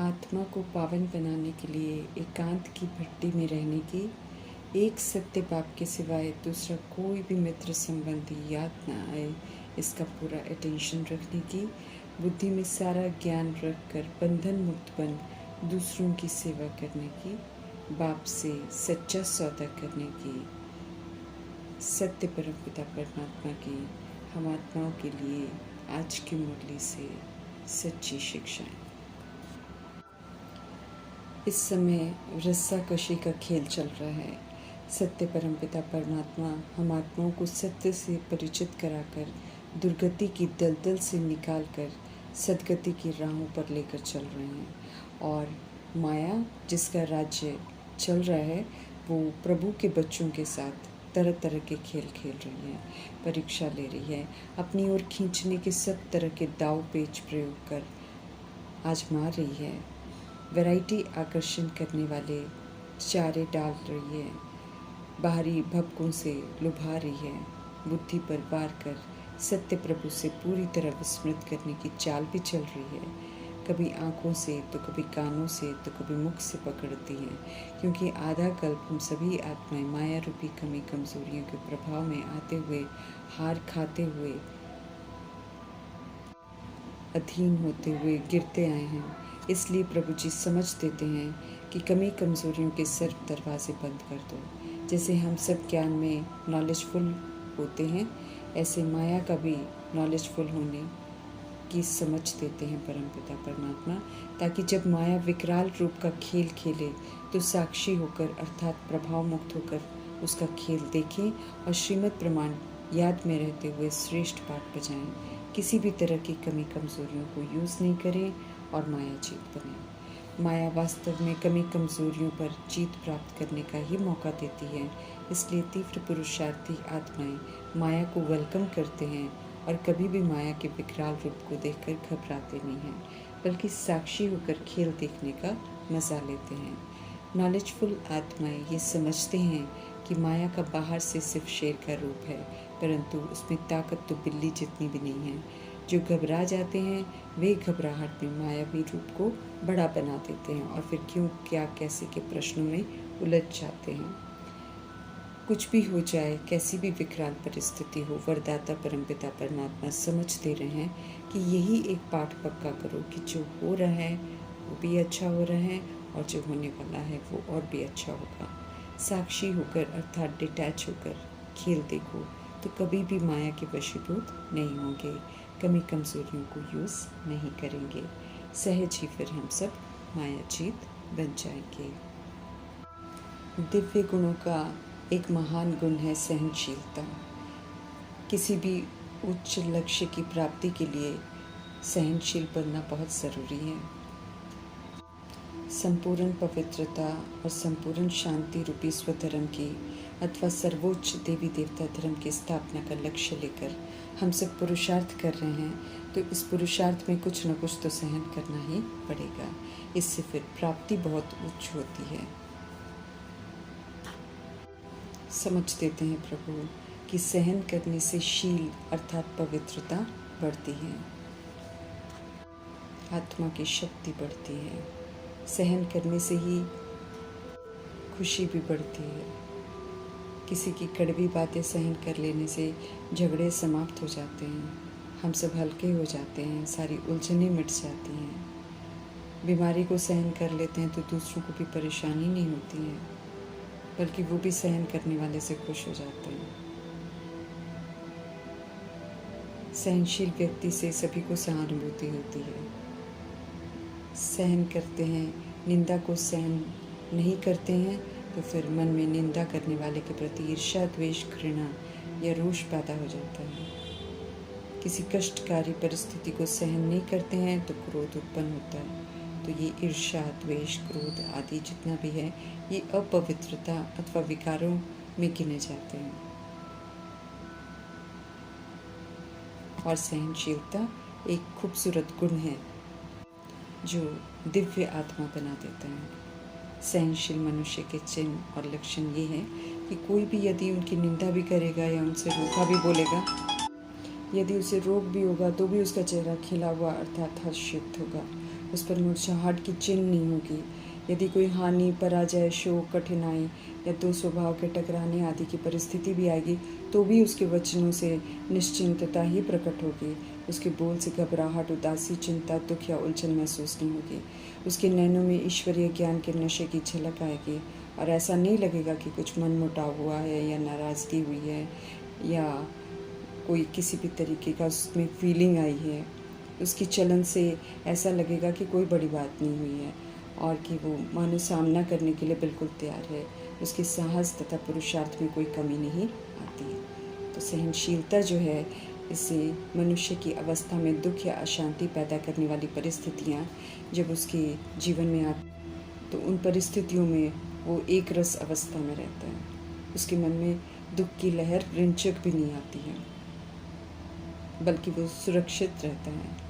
आत्मा को पावन बनाने के लिए एकांत की भट्टी में रहने की, एक सत्य बाप के सिवाय दूसरा कोई भी मित्र संबंधी याद ना आए, इसका पूरा अटेंशन रखने की, बुद्धि में सारा ज्ञान रखकर बंधन मुक्त बन दूसरों की सेवा करने की, बाप से सच्चा सौदा करने की, सत्य परमपिता परमात्मा की हम आत्माओं के लिए आज की मुरली से सच्ची शिक्षाएं। इस समय रस्साकशी का खेल चल रहा है। सत्य परमपिता परमात्मा हम आत्माओं को सत्य से परिचित कराकर दुर्गति की दलदल से निकालकर सद्गति की राहों पर लेकर चल रहे हैं। और माया जिसका राज्य चल रहा है वो प्रभु के बच्चों के साथ तरह तरह के खेल खेल रही है, परीक्षा ले रही है, अपनी ओर खींचने के सब तरह के दाव पेच प्रयोग कर आजमा रही है, वैरायटी आकर्षण करने वाले चारे डाल रही है, बाहरी भपकों से लुभा रही है, बुद्धि पर वार कर सत्य प्रभु से पूरी तरह विस्मृत करने की चाल भी चल रही है। कभी आँखों से तो कभी कानों से तो कभी मुख से पकड़ती हैं, क्योंकि आधा कल्प हम सभी आत्माएं माया रूपी कमी कमजोरियों के प्रभाव में आते हुए, हार खाते हुए, अधीन होते हुए गिरते आए हैं। इसलिए प्रभु जी समझ देते हैं कि कमी कमजोरियों के सर्व दरवाजे बंद कर दो। जैसे हम सब ज्ञान में नॉलेजफुल होते हैं, ऐसे माया का भी नॉलेजफुल होने की समझ देते हैं परमपिता परमात्मा, ताकि जब माया विकराल रूप का खेल खेले तो साक्षी होकर अर्थात प्रभाव मुक्त होकर उसका खेल देखें और श्रीमद् प्रमाण याद में रहते हुए श्रेष्ठ पाठ बजाएं। किसी भी तरह की कमी कमजोरियों को यूज़ नहीं करें और माया जीत बने। माया वास्तव में कमी कमजोरियों पर जीत प्राप्त करने का ही मौका देती है। इसलिए तीव्र पुरुषार्थी आत्माएं माया को वेलकम करते हैं और कभी भी माया के विकराल रूप को देखकर घबराते नहीं हैं, बल्कि साक्षी होकर खेल देखने का मजा लेते हैं। नॉलेजफुल आत्माएं ये समझते हैं कि माया का बाहर से सिर्फ शेर का रूप है, परंतु उसमें ताकत तो बिल्ली जितनी भी नहीं है। जो घबरा जाते हैं वे घबराहट में मायावी रूप को बड़ा बना देते हैं और फिर क्यों क्या कैसे के प्रश्नों में उलझ जाते हैं। कुछ भी हो जाए, कैसी भी विकराल परिस्थिति हो, वरदाता परमपिता परमात्मा समझ दे रहे हैं कि यही एक पाठ पक्का करो कि जो हो रहा है वो भी अच्छा हो रहा है और जो होने वाला है वो और भी अच्छा होगा। साक्षी होकर अर्थात डिटैच होकर खेल देखो तो कभी भी माया के वशीभूत नहीं होंगे, कमी कमजोरियों को यूज़ नहीं करेंगे। सहज ही फिर हम सब माया जीत बन जाएंगे। दिव्य गुणों का एक महान गुण है सहनशीलता। किसी भी उच्च लक्ष्य की प्राप्ति के लिए सहनशील बनना बहुत ज़रूरी है। संपूर्ण पवित्रता और संपूर्ण शांति रूपी स्वधर्म की अथवा सर्वोच्च देवी देवता धर्म की स्थापना का लक्ष्य लेकर हम सब पुरुषार्थ कर रहे हैं, तो इस पुरुषार्थ में कुछ न कुछ तो सहन करना ही पड़ेगा। इससे फिर प्राप्ति बहुत उच्च होती है। समझ देते हैं प्रभु कि सहन करने से शील अर्थात पवित्रता बढ़ती है, आत्मा की शक्ति बढ़ती है। सहन करने से ही खुशी भी बढ़ती है। किसी की कड़वी बातें सहन कर लेने से झगड़े समाप्त हो जाते हैं, हम सब हल्के हो जाते हैं, सारी उलझनें मिट जाती हैं। बीमारी को सहन कर लेते हैं तो दूसरों को भी परेशानी नहीं होती है, बल्कि वो भी सहन करने वाले से खुश हो जाते हैं। सहनशील व्यक्ति से सभी को सहानुभूति होती है। सहन करते हैं, निंदा को सहन नहीं करते हैं तो फिर मन में निंदा करने वाले के प्रति ईर्ष्या, द्वेष, घृणा या रोष पैदा हो जाता है। किसी कष्टकारी परिस्थिति को सहन नहीं करते हैं तो क्रोध उत्पन्न होता है। तो ये ईर्ष्या, द्वेष, क्रोध आदि जितना भी है ये अपवित्रता अथवा विकारों में गिने जाते हैं। और सहनशीलता एक खूबसूरत गुण है जो दिव्य आत्मा बना देता है। सहनशील मनुष्य के चिन्ह और लक्षण ये है कि कोई भी यदि उनकी निंदा भी करेगा या उनसे रूखा भी बोलेगा, यदि उसे रोग भी होगा तो भी उसका चेहरा खिला हुआ अर्थात हर्षयुक्त होगा। उस पर मुरझाहट की चिन्ह नहीं होगी। यदि कोई हानि, पराजय, शोक, कठिनाई या दो स्वभाव के टकराने आदि की परिस्थिति भी आएगी तो भी उसके वचनों से निश्चिंतता ही प्रकट होगी। उसके बोल से घबराहट, उदासी, चिंता, दुख या उलझन महसूस नहीं होगी। उसके नैनों में ईश्वरीय ज्ञान के नशे की झलक आएगी और ऐसा नहीं लगेगा कि कुछ मनमुटाव हुआ है या नाराज़गी हुई है या कोई किसी भी तरीके का उसमें फीलिंग आई है। उसकी चलन से ऐसा लगेगा कि कोई बड़ी बात नहीं हुई है और कि वो मानो सामना करने के लिए बिल्कुल तैयार है। उसके साहस तथा पुरुषार्थ में कोई कमी नहीं आती है। तो सहनशीलता जो है, इससे मनुष्य की अवस्था में दुख या अशांति पैदा करने वाली परिस्थितियाँ जब उसके जीवन में आती तो उन परिस्थितियों में वो एक रस अवस्था में रहता है। उसके मन में दुख की लहर रिंचक भी नहीं आती है, बल्कि वो सुरक्षित रहता है।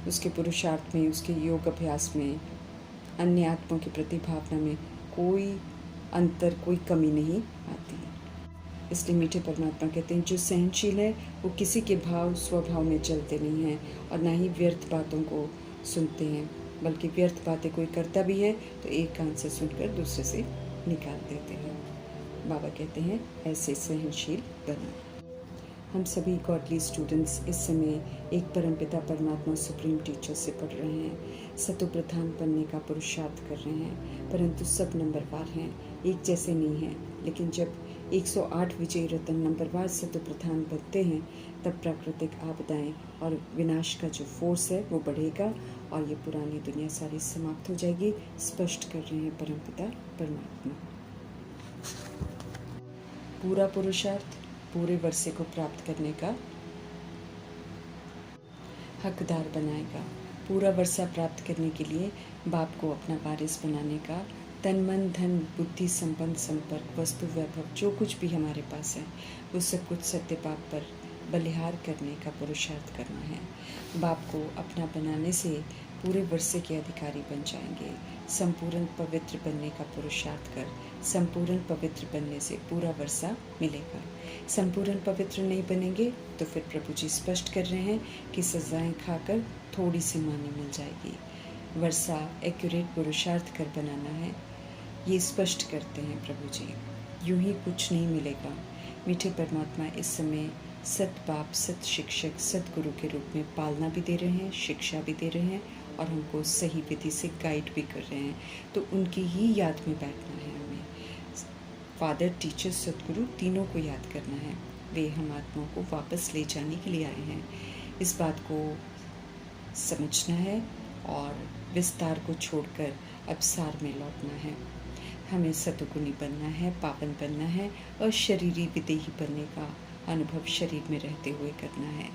उसके पुरुषार्थ में, उसके योग अभ्यास में, अन्य आत्माओं के प्रति भावना में कोई अंतर, कोई कमी नहीं आती है। इसलिए मीठे परमात्मा कहते हैं, जो सहनशील है वो किसी के भाव स्वभाव में चलते नहीं हैं और ना ही व्यर्थ बातों को सुनते हैं, बल्कि व्यर्थ बातें कोई करता भी है तो एक कान से सुनकर दूसरे से निकाल देते हैं। बाबा कहते हैं, ऐसे सहनशील बनो। हम सभी गॉडली स्टूडेंट्स इस समय एक परमपिता परमात्मा सुप्रीम टीचर से पढ़ रहे हैं, सतो प्रधान बनने का पुरुषार्थ कर रहे हैं, परंतु सब नंबरवार हैं, एक जैसे नहीं हैं। लेकिन जब 108 विजयी रतन नंबरवार सतो प्रधान बनते हैं तब प्राकृतिक आपदाएं और विनाश का जो फोर्स है वो बढ़ेगा और ये पुरानी दुनिया सारी समाप्त हो जाएगी, स्पष्ट कर रहे हैं परमपिता परमात्मा। पूरा पुरुषार्थ पूरे वर्षे को प्राप्त करने का हकदार बनाएगा। पूरा वर्षा प्राप्त करने के लिए बाप को अपना वारिस बनाने का तन, मन, धन, बुद्धि, संबंध, संपर्क, वस्तु, वैभव जो कुछ भी हमारे पास है वो सब कुछ सत्य बाप पर बलिहार करने का पुरुषार्थ करना है। बाप को अपना बनाने से पूरे वर्षे के अधिकारी बन जाएंगे। संपूर्ण पवित्र बनने का पुरुषार्थ कर संपूर्ण पवित्र बनने से पूरा वर्षा मिलेगा। संपूर्ण पवित्र नहीं बनेंगे तो फिर प्रभु जी स्पष्ट कर रहे हैं कि सजाएं खाकर थोड़ी सी मानी मिल जाएगी। वर्षा एक्यूरेट पुरुषार्थ कर बनाना है, ये स्पष्ट करते हैं प्रभु जी। यूं ही कुछ नहीं मिलेगा। मीठे परमात्मा इस समय सत बाप, सत शिक्षक, सत गुरु के रूप में पालना भी दे रहे हैं, शिक्षा भी दे रहे हैं और हमको सही विधि से गाइड भी कर रहे हैं। तो उनकी ही याद में बैठना है हमें। फादर, टीचर, सतगुरु तीनों को याद करना है। वे हम आत्माओं को वापस ले जाने के लिए आए हैं। इस बात को समझना है और विस्तार को छोड़कर अब सार में लौटना है। हमें सतुगुणी बनना है, पावन बनना है और शरीरी विदेही बनने का अनुभव शरीर में रहते हुए करना है।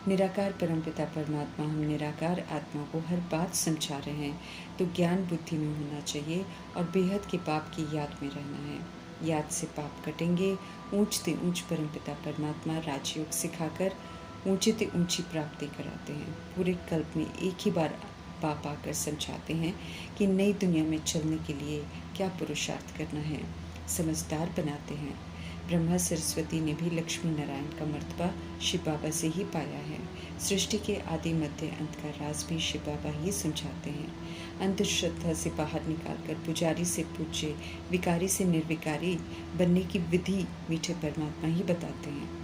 निराकार परमपिता परमात्मा हम निराकार आत्मा को हर बात समझा रहे हैं तो ज्ञान बुद्धि में होना चाहिए और बेहद के पाप की याद में रहना है। याद से पाप कटेंगे। ऊंचते ऊंच परमपिता परमात्मा राजयोग सिखाकर ऊंचे ते ऊंची प्राप्ति कराते हैं। पूरे कल्प में एक ही बार बाप आकर समझाते हैं कि नई दुनिया में चलने के लिए क्या पुरुषार्थ करना है, समझदार बनाते हैं। ब्रह्मा सरस्वती ने भी लक्ष्मी नारायण का मर्तबा शिव बाबा से ही पाया है। सृष्टि के आदि मध्य अंत का राज भी शिव बाबा ही समझाते हैं। अंधश्रद्धा से बाहर निकालकर पुजारी से पूज्य, विकारी से निर्विकारी बनने की विधि मीठे परमात्मा ही बताते हैं।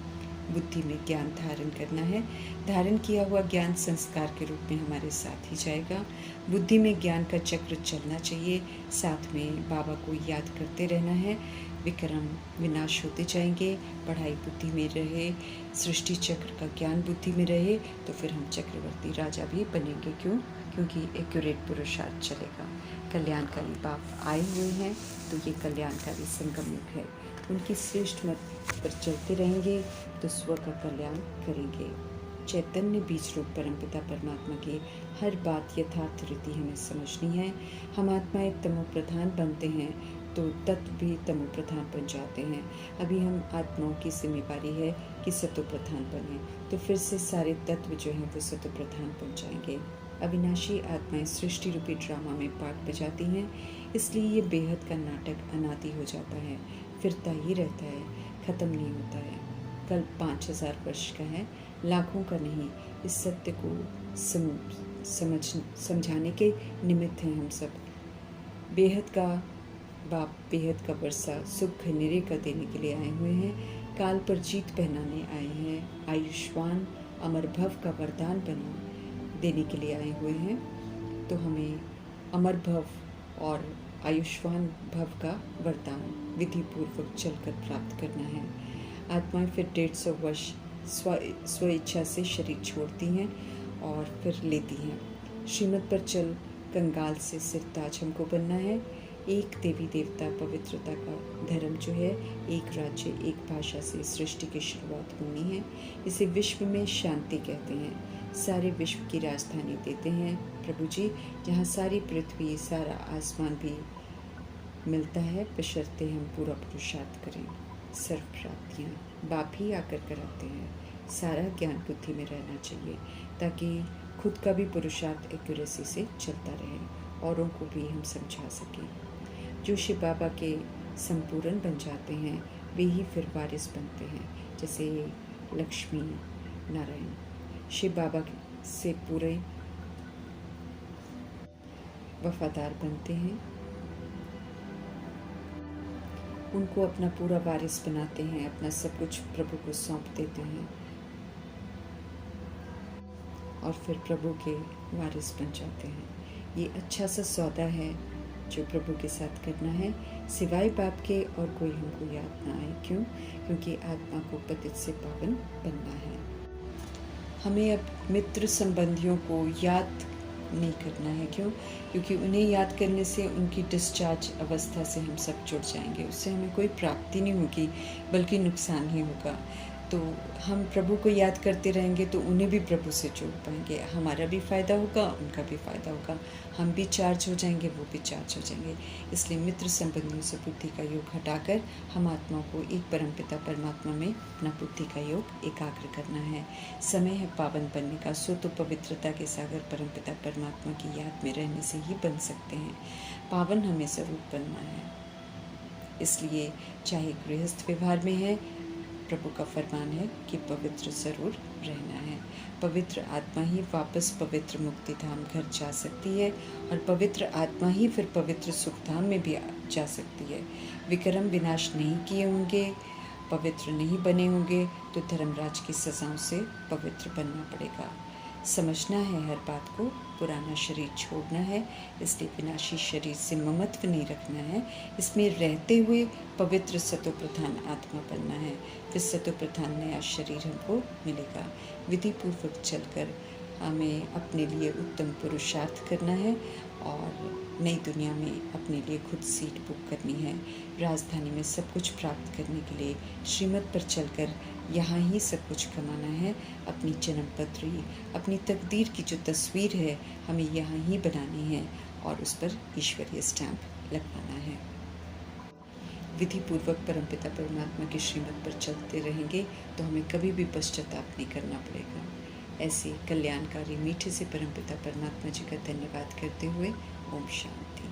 बुद्धि में ज्ञान धारण करना है। धारण किया हुआ ज्ञान संस्कार के रूप में हमारे साथ ही जाएगा। बुद्धि में ज्ञान का चक्र चलना चाहिए, साथ में बाबा को याद करते रहना है। विक्रम विनाश होते जाएंगे। पढ़ाई बुद्धि में रहे, सृष्टि चक्र का ज्ञान बुद्धि में रहे तो फिर हम चक्रवर्ती राजा भी बनेंगे। क्यों? क्योंकि एक्यूरेट पुरुषार्थ चलेगा। कल्याणकारी बाप आए हुए हैं तो ये कल्याणकारी संगम युग है। उनकी श्रेष्ठ मत पर चलते रहेंगे तो स्व का कल्याण करेंगे। चैतन्य बीज रूप परमपिता परमात्मा की हर बात यथार्थ रीति हमें समझनी है। हम आत्माएं तमो प्रधान बनते हैं तो तत्व भी तमो प्रधान बन जाते हैं। अभी हम आत्माओं की जिम्मेवारी है कि सतो प्रधान बने, तो फिर से सारे तत्व जो हैं वो सतो प्रधान बन जाएंगे। अविनाशी आत्माएं सृष्टि रूपी ड्रामा में पार्ट बजाती हैं, इसलिए ये बेहद का नाटक अनादि हो जाता है, फिरता ही रहता है, ख़त्म नहीं होता है। कल 5000 वर्ष का है, लाखों का नहीं। इस सत्य को समझाने के निमित्त हैं हम सब। बेहद का बाप बेहद का वर्षा सुख घनेरे का देने के लिए आए हुए हैं। काल पर जीत पहनाने आए हैं। आयुष्मान अमर भव का वरदान देने के लिए आए हुए हैं। तो हमें अमर भव और आयुष्मान भव का वरदान विधि पूर्वक चलकर प्राप्त करना है। आत्माएं फिर 150 वर्ष स्व इच्छा से शरीर छोड़ती हैं और फिर लेती हैं। श्रीमत पर चल कंगाल से सिरताज हमको बनना है। एक देवी देवता पवित्रता का धर्म जो है, एक राज्य एक भाषा से सृष्टि की शुरुआत होनी है। इसे विश्व में शांति कहते हैं। सारे विश्व की राजधानी देते हैं प्रभु जी, जहाँ सारी पृथ्वी सारा आसमान भी मिलता है, बशर्ते हम पूरा पुरुषार्थ करें। सर्व प्राप्तियाँ बाप ही आकर कराते हैं। सारा ज्ञान बुद्धि में रहना चाहिए ताकि खुद का भी पुरुषार्थ एक्यूरेसी से चलता रहे, औरों को भी हम समझा सकें। जो शिव बाबा के संपूर्ण बन जाते हैं वे ही फिर वारिस बनते हैं, जैसे लक्ष्मी नारायण शिव बाबा से पूरे वफादार बनते हैं, उनको अपना पूरा वारिस बनाते हैं, अपना सब कुछ प्रभु को सौंप देते हैं और फिर प्रभु के वारिस बन जाते हैं। ये अच्छा सा सौदा है जो प्रभु के साथ करना है, सिवाय बाप के और कोई हमको याद ना आए। क्यों? क्योंकि आत्मा को पतित से पावन बनना है। हमें अब मित्र संबंधियों को याद नहीं करना है। क्यों? क्योंकि उन्हें याद करने से उनकी डिस्चार्ज अवस्था से हम सब जुड़ जाएंगे। उससे हमें कोई प्राप्ति नहीं होगी बल्कि नुकसान ही होगा। तो हम प्रभु को याद करते रहेंगे तो उन्हें भी प्रभु से जोड़ पाएंगे। हमारा भी फ़ायदा होगा, उनका भी फ़ायदा होगा। हम भी चार्ज हो जाएंगे, वो भी चार्ज हो जाएंगे। इसलिए मित्र संबंधियों से बुद्धि का योग हटाकर हम आत्मा को एक परमपिता परमात्मा में अपना बुद्धि का योग एकाग्र करना है। समय है पावन बनने का। सो तो पवित्रता के सागर परमपिता परमात्मा की याद में रहने से ही बन सकते हैं। पावन हमें ज़रूर बनना है। इसलिए चाहे गृहस्थ व्यवहार में है, प्रभु का फरमान है कि पवित्र ज़रूर रहना है। पवित्र आत्मा ही वापस पवित्र मुक्ति धाम घर जा सकती है और पवित्र आत्मा ही फिर पवित्र सुख धाम में भी जा सकती है। विक्रम विनाश नहीं किए होंगे, पवित्र नहीं बने होंगे तो धर्मराज की सजाओं से पवित्र बनना पड़ेगा। समझना है हर बात को, पुराना शरीर छोड़ना है, इसलिए विनाशी शरीर से ममत्व नहीं रखना है। इसमें रहते हुए पवित्र सतोप्रधान आत्मा बनना है। फिर सतोप्रधान नया शरीर हमको मिलेगा। विधि पूर्वक चलकर हमें अपने लिए उत्तम पुरुषार्थ करना है और नई दुनिया में अपने लिए खुद सीट बुक करनी है। राजधानी में सब कुछ प्राप्त करने के लिए श्रीमत पर चलकर यहाँ ही सब कुछ कमाना है। अपनी जन्म पत्री, अपनी तकदीर की जो तस्वीर है हमें यहाँ ही बनानी है और उस पर ईश्वरीय स्टैंप लगवाना है। विधि पूर्वक परमपिता परमात्मा की श्रीमत पर चलते रहेंगे तो हमें कभी भी पश्चाताप नहीं करना पड़ेगा। ऐसे कल्याणकारी मीठे से परमपिता परमात्मा जी का धन्यवाद करते हुए ओम शांति।